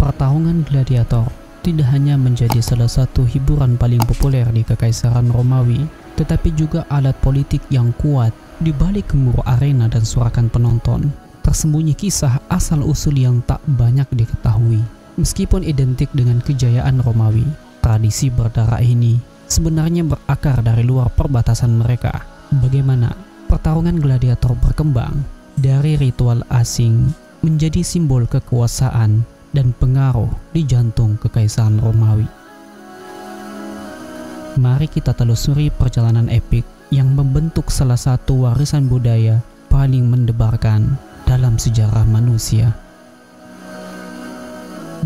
Pertarungan gladiator tidak hanya menjadi salah satu hiburan paling populer di Kekaisaran Romawi, tetapi juga alat politik yang kuat di balik gemuruh arena dan sorakan penonton. Tersembunyi kisah asal-usul yang tak banyak diketahui. Meskipun identik dengan kejayaan Romawi, tradisi berdarah ini sebenarnya berakar dari luar perbatasan mereka. Bagaimana pertarungan gladiator berkembang dari ritual asing menjadi simbol kekuasaan dan pengaruh di jantung Kekaisaran Romawi. Mari kita telusuri perjalanan epik yang membentuk salah satu warisan budaya paling mendebarkan dalam sejarah manusia.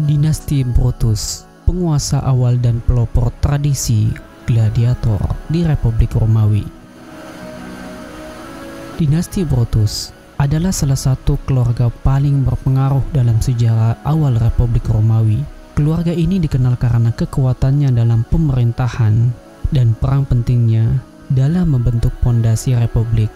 Dinasti Brutus, penguasa awal dan pelopor tradisi gladiator di Republik Romawi. Dinasti Brutus adalah salah satu keluarga paling berpengaruh dalam sejarah awal Republik Romawi. Keluarga ini dikenal karena kekuatannya dalam pemerintahan dan perang pentingnya dalam membentuk pondasi Republik.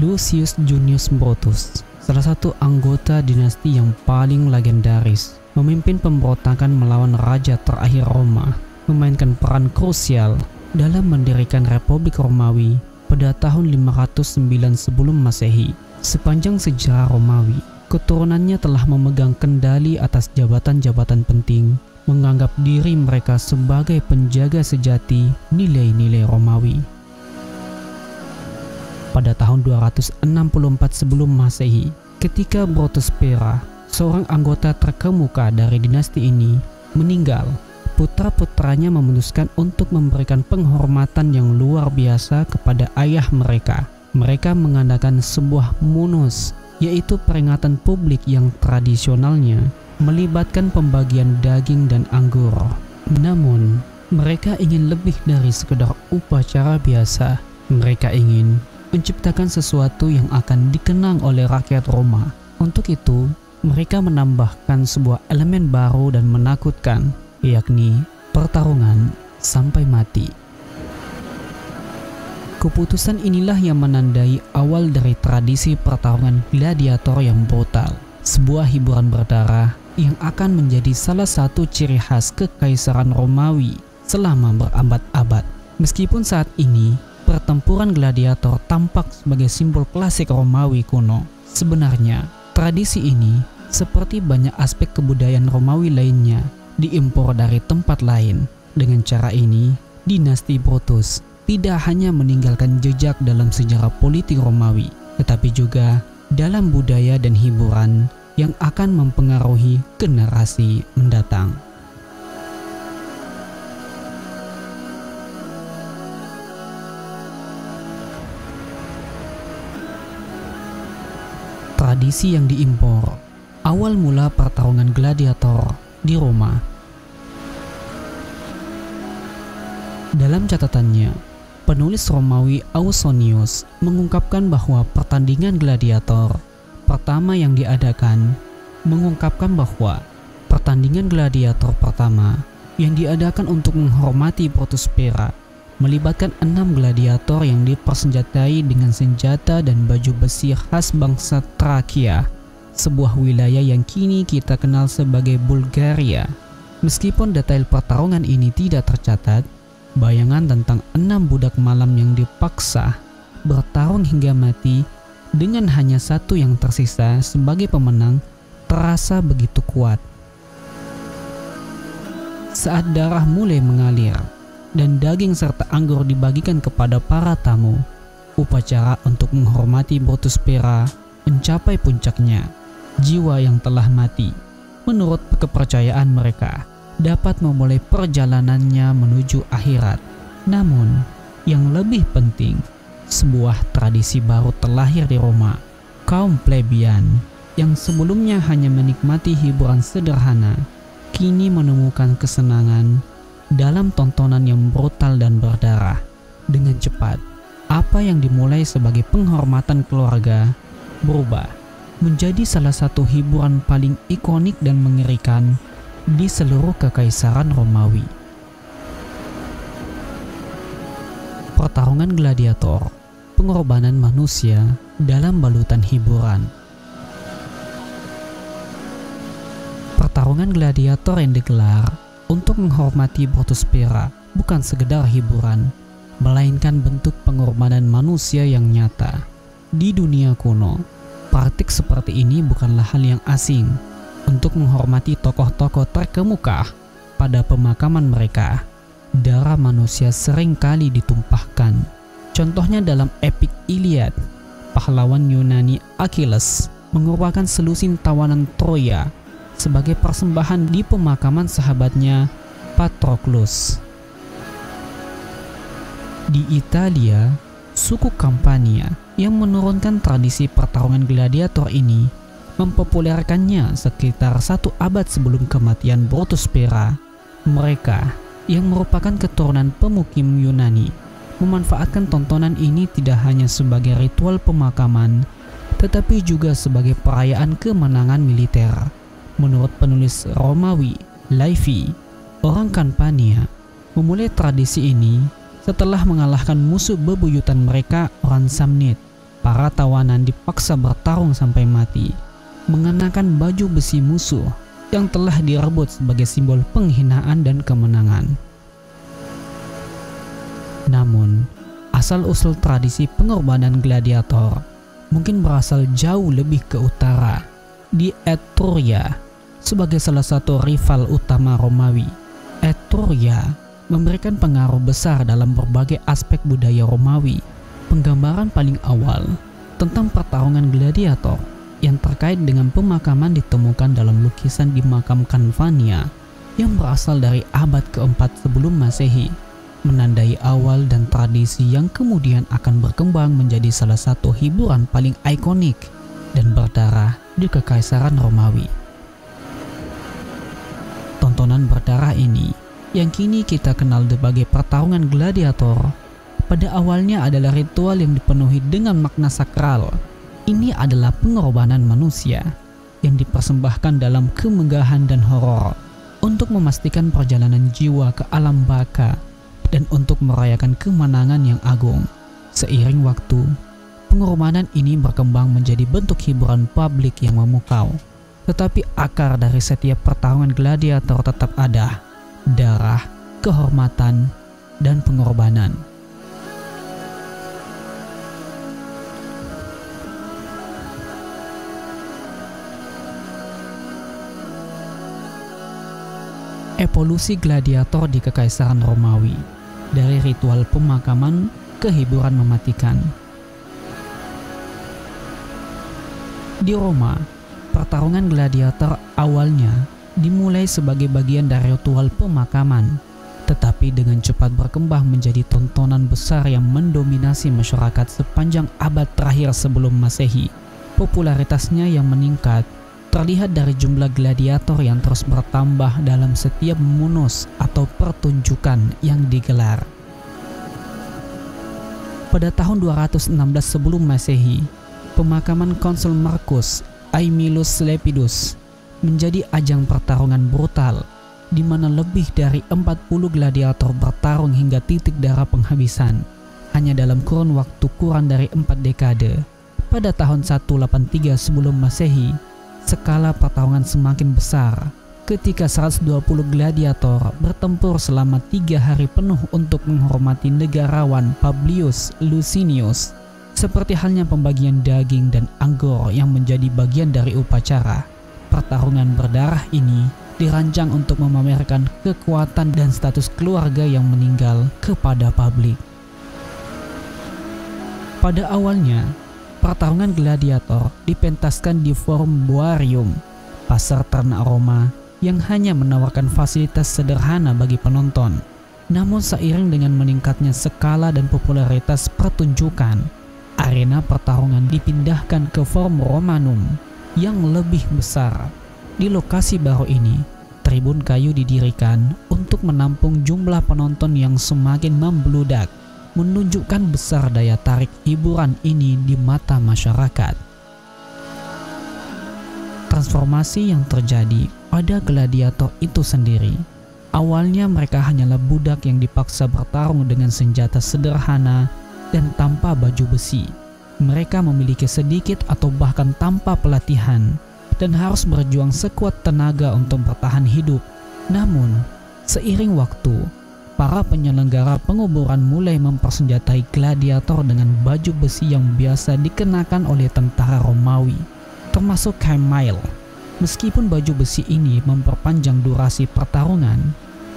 Lucius Junius Brutus, salah satu anggota dinasti yang paling legendaris, memimpin pemberontakan melawan raja terakhir Roma, memainkan peran krusial dalam mendirikan Republik Romawi pada tahun 509 sebelum Masehi. Sepanjang sejarah Romawi, keturunannya telah memegang kendali atas jabatan-jabatan penting, menganggap diri mereka sebagai penjaga sejati nilai-nilai Romawi. Pada tahun 264 sebelum Masehi, ketika Brutus Pera, seorang anggota terkemuka dari dinasti ini, meninggal, putra-putranya memutuskan untuk memberikan penghormatan yang luar biasa kepada ayah mereka. Mereka mengadakan sebuah munus, yaitu peringatan publik yang tradisionalnya melibatkan pembagian daging dan anggur. Namun, mereka ingin lebih dari sekedar upacara biasa. Mereka ingin menciptakan sesuatu yang akan dikenang oleh rakyat Roma. Untuk itu, mereka menambahkan sebuah elemen baru dan menakutkan, yakni pertarungan sampai mati. Keputusan inilah yang menandai awal dari tradisi pertarungan gladiator yang brutal, sebuah hiburan berdarah yang akan menjadi salah satu ciri khas Kekaisaran Romawi selama berabad-abad. Meskipun saat ini pertempuran gladiator tampak sebagai simbol klasik Romawi kuno, sebenarnya tradisi ini, seperti banyak aspek kebudayaan Romawi lainnya, diimpor dari tempat lain. Dengan cara ini, dinasti Brutus tidak hanya meninggalkan jejak dalam sejarah politik Romawi, tetapi juga dalam budaya dan hiburan yang akan mempengaruhi generasi mendatang. Tradisi yang diimpor. Awal mula pertarungan gladiator di Roma. Dalam catatannya, penulis Romawi Ausonius mengungkapkan bahwa pertandingan gladiator pertama yang diadakan untuk menghormati Brutus Pera melibatkan 6 gladiator yang dipersenjatai dengan senjata dan baju besi khas bangsa Trakia, sebuah wilayah yang kini kita kenal sebagai Bulgaria. Meskipun detail pertarungan ini tidak tercatat, bayangan tentang 6 budak malam yang dipaksa bertarung hingga mati dengan hanya satu yang tersisa sebagai pemenang terasa begitu kuat. Saat darah mulai mengalir dan daging serta anggur dibagikan kepada para tamu, upacara untuk menghormati Brutus Pera mencapai puncaknya. Jiwa yang telah mati, menurut kepercayaan mereka, dapat memulai perjalanannya menuju akhirat. Namun, yang lebih penting, sebuah tradisi baru terlahir di Roma. Kaum plebeian yang sebelumnya hanya menikmati hiburan sederhana, kini menemukan kesenangan dalam tontonan yang brutal dan berdarah. Dengan cepat, apa yang dimulai sebagai penghormatan keluarga berubah menjadi salah satu hiburan paling ikonik dan mengerikan di seluruh Kekaisaran Romawi. Pertarungan gladiator, pengorbanan manusia dalam balutan hiburan. Pertarungan Pertarungan gladiator yang digelar untuk menghormati Brutus Spera bukan sekedar hiburan, melainkan bentuk pengorbanan manusia yang nyata. Di dunia kuno, praktik seperti ini bukanlah hal yang asing. Untuk menghormati tokoh-tokoh terkemuka pada pemakaman mereka, darah manusia sering kali ditumpahkan. Contohnya dalam epik Iliad, pahlawan Yunani Achilles mengorbankan selusin tawanan Troya sebagai persembahan di pemakaman sahabatnya Patroclus. Di Italia, suku Campania yang menurunkan tradisi pertarungan gladiator ini mempopulerkannya sekitar 1 abad sebelum kematian Brutus Spera. Mereka yang merupakan keturunan pemukim Yunani memanfaatkan tontonan ini tidak hanya sebagai ritual pemakaman, tetapi juga sebagai perayaan kemenangan militer. Menurut penulis Romawi, Livy, orang Campania memulai tradisi ini setelah mengalahkan musuh bebuyutan mereka, orang Samnit. Para tawanan dipaksa bertarung sampai mati, mengenakan baju besi musuh yang telah direbut sebagai simbol penghinaan dan kemenangan. Namun, asal-usul tradisi pengorbanan gladiator mungkin berasal jauh lebih ke utara, di Etruria, sebagai salah satu rival utama Romawi. Etruria memberikan pengaruh besar dalam berbagai aspek budaya Romawi. Penggambaran paling awal tentang pertarungan gladiator yang terkait dengan pemakaman ditemukan dalam lukisan di makam Canvania yang berasal dari abad keempat sebelum Masehi, menandai awal dan tradisi yang kemudian akan berkembang menjadi salah satu hiburan paling ikonik dan berdarah di Kekaisaran Romawi. Tontonan berdarah ini yang kini kita kenal sebagai pertarungan gladiator pada awalnya adalah ritual yang dipenuhi dengan makna sakral. Ini adalah pengorbanan manusia yang dipersembahkan dalam kemegahan dan horor untuk memastikan perjalanan jiwa ke alam baka dan untuk merayakan kemenangan yang agung. Seiring waktu, pengorbanan ini berkembang menjadi bentuk hiburan publik yang memukau. Tetapi akar dari setiap pertarungan gladiator tetap ada: darah, kehormatan, dan pengorbanan. Evolusi gladiator di Kekaisaran Romawi, dari ritual pemakaman ke hiburan mematikan. Di Roma, pertarungan gladiator awalnya dimulai sebagai bagian dari ritual pemakaman, tetapi dengan cepat berkembang menjadi tontonan besar yang mendominasi masyarakat sepanjang abad terakhir sebelum Masehi. Popularitasnya yang meningkat terlihat dari jumlah gladiator yang terus bertambah dalam setiap munus atau pertunjukan yang digelar. Pada tahun 216 sebelum Masehi, pemakaman Konsul Marcus Aemilius Lepidus menjadi ajang pertarungan brutal di mana lebih dari 40 gladiator bertarung hingga titik darah penghabisan hanya dalam kurun waktu kurang dari 4 dekade. Pada tahun 183 sebelum Masehi, skala pertarungan semakin besar ketika 120 gladiator bertempur selama 3 hari penuh untuk menghormati negarawan Publius Licinius. Seperti halnya pembagian daging dan anggur yang menjadi bagian dari upacara, pertarungan berdarah ini dirancang untuk memamerkan kekuatan dan status keluarga yang meninggal kepada publik. Pada awalnya, pertarungan gladiator dipentaskan di Forum Boarium, pasar ternak Roma yang hanya menawarkan fasilitas sederhana bagi penonton. Namun seiring dengan meningkatnya skala dan popularitas pertunjukan, arena pertarungan dipindahkan ke Forum Romanum yang lebih besar. Di lokasi baru ini, tribun kayu didirikan untuk menampung jumlah penonton yang semakin membludak, menunjukkan besar daya tarik hiburan ini di mata masyarakat. Transformasi yang terjadi pada gladiator itu sendiri. Awalnya mereka hanyalah budak yang dipaksa bertarung dengan senjata sederhana dan tanpa baju besi. Mereka memiliki sedikit atau bahkan tanpa pelatihan dan harus berjuang sekuat tenaga untuk bertahan hidup. Namun, seiring waktu, para penyelenggara penguburan mulai mempersenjatai gladiator dengan baju besi yang biasa dikenakan oleh tentara Romawi, termasuk Camille. Meskipun baju besi ini memperpanjang durasi pertarungan,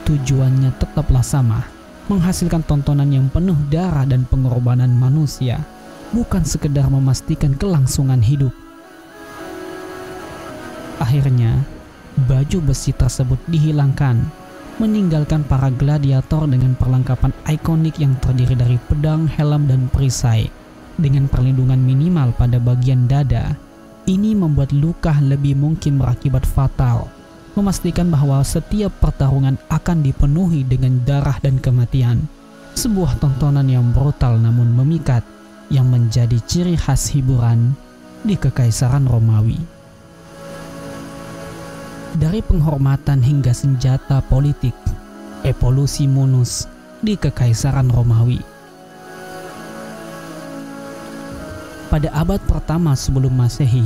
tujuannya tetaplah sama, menghasilkan tontonan yang penuh darah dan pengorbanan manusia, bukan sekedar memastikan kelangsungan hidup. Akhirnya, baju besi tersebut dihilangkan, meninggalkan para gladiator dengan perlengkapan ikonik yang terdiri dari pedang, helm, dan perisai dengan perlindungan minimal pada bagian dada. Ini membuat luka lebih mungkin berakibat fatal, memastikan bahwa setiap pertarungan akan dipenuhi dengan darah dan kematian. Sebuah tontonan yang brutal namun memikat, yang menjadi ciri khas hiburan di Kekaisaran Romawi. Dari penghormatan hingga senjata politik, evolusi Munus di Kekaisaran Romawi. Pada abad pertama sebelum Masehi,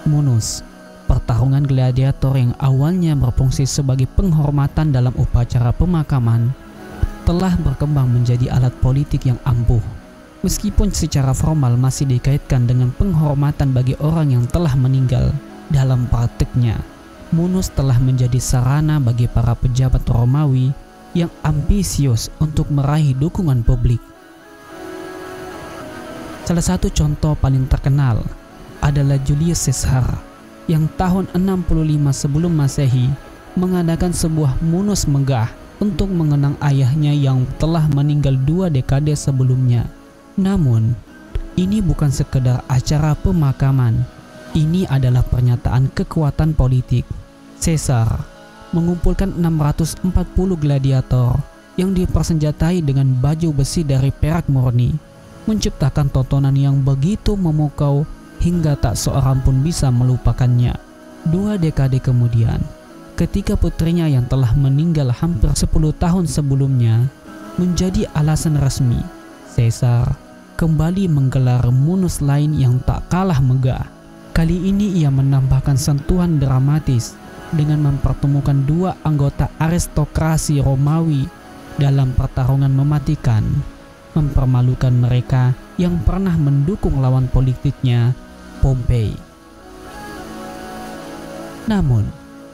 Munus, pertarungan gladiator yang awalnya berfungsi sebagai penghormatan dalam upacara pemakaman, telah berkembang menjadi alat politik yang ampuh. Meskipun secara formal masih dikaitkan dengan penghormatan bagi orang yang telah meninggal, dalam praktiknya, Munus telah menjadi sarana bagi para pejabat Romawi yang ambisius untuk meraih dukungan publik. Salah satu contoh paling terkenal adalah Julius Caesar yang tahun 65 sebelum Masehi mengadakan sebuah munus megah untuk mengenang ayahnya yang telah meninggal 2 dekade sebelumnya. Namun, ini bukan sekedar acara pemakaman. Ini adalah pernyataan kekuatan politik. Caesar mengumpulkan 640 gladiator yang dipersenjatai dengan baju besi dari perak murni, menciptakan tontonan yang begitu memukau hingga tak seorang pun bisa melupakannya. 2 dekade kemudian, ketika putrinya yang telah meninggal hampir 10 tahun sebelumnya menjadi alasan resmi, Caesar kembali menggelar munus lain yang tak kalah megah. Kali ini ia menambahkan sentuhan dramatis dengan mempertemukan 2 anggota aristokrasi Romawi dalam pertarungan mematikan, mempermalukan mereka yang pernah mendukung lawan politiknya, Pompei. Namun,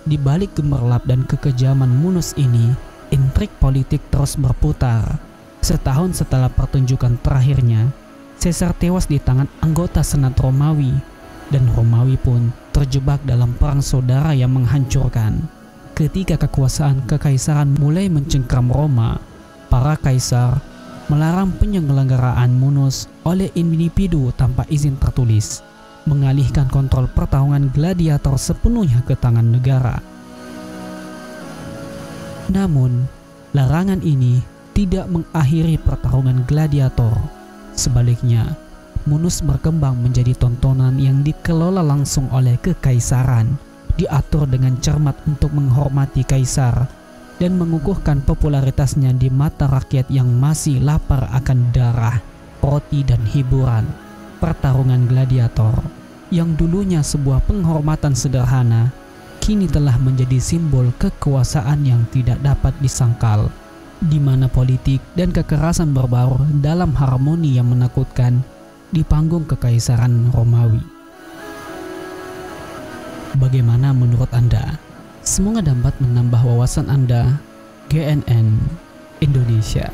di balik gemerlap dan kekejaman Munus ini, intrik politik terus berputar. Setahun setelah pertunjukan terakhirnya, Caesar tewas di tangan anggota Senat Romawi, dan Romawi pun terjebak dalam perang saudara yang menghancurkan. Ketika kekuasaan kekaisaran mulai mencengkram Roma, para kaisar melarang penyelenggaraan munus oleh individu tanpa izin tertulis, mengalihkan kontrol pertarungan gladiator sepenuhnya ke tangan negara. Namun, larangan ini tidak mengakhiri pertarungan gladiator. Sebaliknya, munus berkembang menjadi tontonan yang dikelola langsung oleh kekaisaran, diatur dengan cermat untuk menghormati kaisar dan mengukuhkan popularitasnya di mata rakyat yang masih lapar akan darah, roti, dan hiburan. Pertarungan gladiator yang dulunya sebuah penghormatan sederhana, kini telah menjadi simbol kekuasaan yang tidak dapat disangkal, di mana politik dan kekerasan berbaur dalam harmoni yang menakutkan di panggung Kekaisaran Romawi. Bagaimana menurut Anda? Semoga dapat menambah wawasan Anda. GNN Indonesia.